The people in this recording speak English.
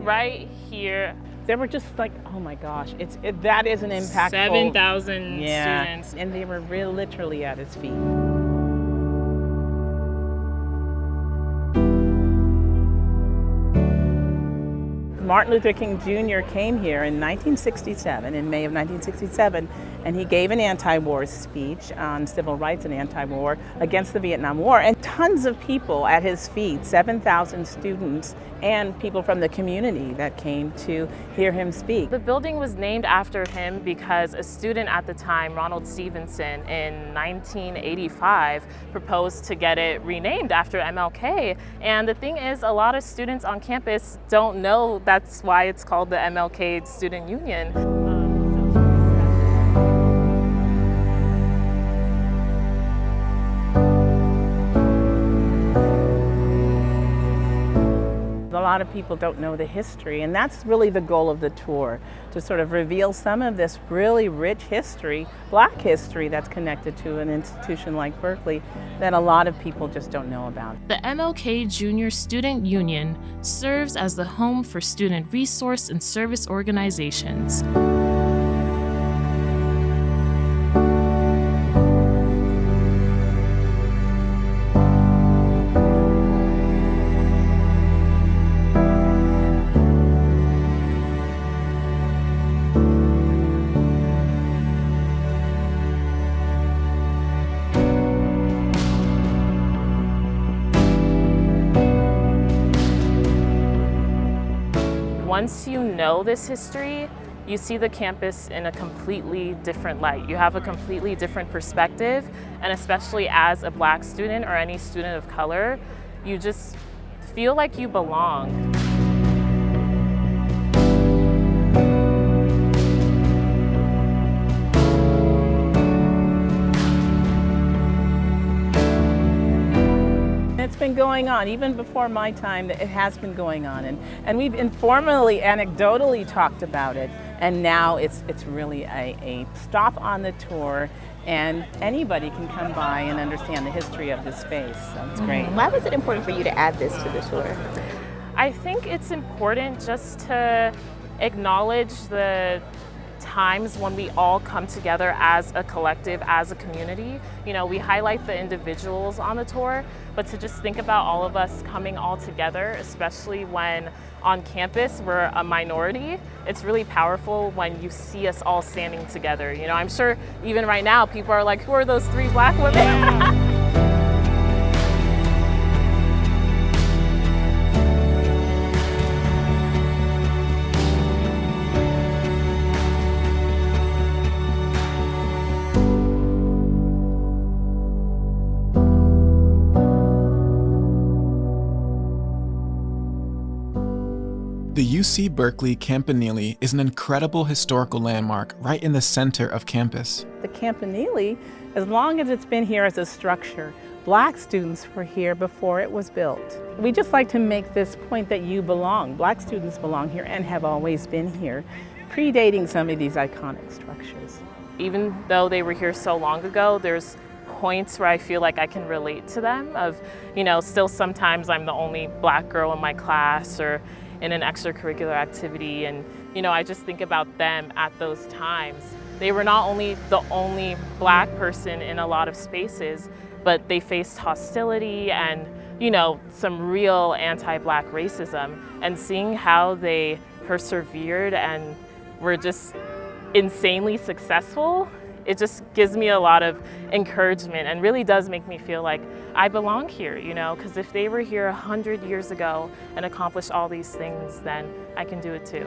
right here. There were just like, oh my gosh, that is an impactful. 7,000 students. And they were literally at his feet. Martin Luther King Jr. came here in 1967, in May of 1967, and he gave an anti-war speech on civil rights and anti-war against the Vietnam War. And tons of people at his feet, 7,000 students and people from the community that came to hear him speak. The building was named after him because a student at the time, Ronald Stevenson, in 1985 proposed to get it renamed after MLK. And the thing is, a lot of students on campus don't know that's why it's called the MLK Student Union. A lot of people don't know the history, and that's really the goal of the tour, to sort of reveal some of this really rich history, Black history, that's connected to an institution like Berkeley that a lot of people just don't know about. The MLK Junior Student Union serves as the home for student resource and service organizations. Once you know this history, you see the campus in a completely different light. You have a completely different perspective, and especially as a Black student or any student of color, you just feel like you belong. It's been going on, even before my time, it has been going on. And we've informally, anecdotally talked about it. And now it's really a stop on the tour, and anybody can come by and understand the history of this space. So it's great. Why was it important for you to add this to the tour? I think it's important just to acknowledge the times when we all come together as a collective, as a community. You know, we highlight the individuals on the tour, but to just think about all of us coming all together, especially when on campus we're a minority, it's really powerful when you see us all standing together. You know, I'm sure even right now people are like, who are those 3 Black women? The UC Berkeley Campanile is an incredible historical landmark right in the center of campus. The Campanile, as long as it's been here as a structure, Black students were here before it was built. We just like to make this point that you belong. Black students belong here and have always been here, predating some of these iconic structures. Even though they were here so long ago, there's points where I feel like I can relate to them of, you know, still sometimes I'm the only Black girl in my class or in an extracurricular activity, and you know, I just think about them at those times. They were not only the only Black person in a lot of spaces, but they faced hostility and, you know, some real anti-Black racism, and seeing how they persevered and were just insanely successful, it just gives me a lot of encouragement and really does make me feel like I belong here, you know, because if they were here 100 years ago and accomplished all these things, then I can do it too.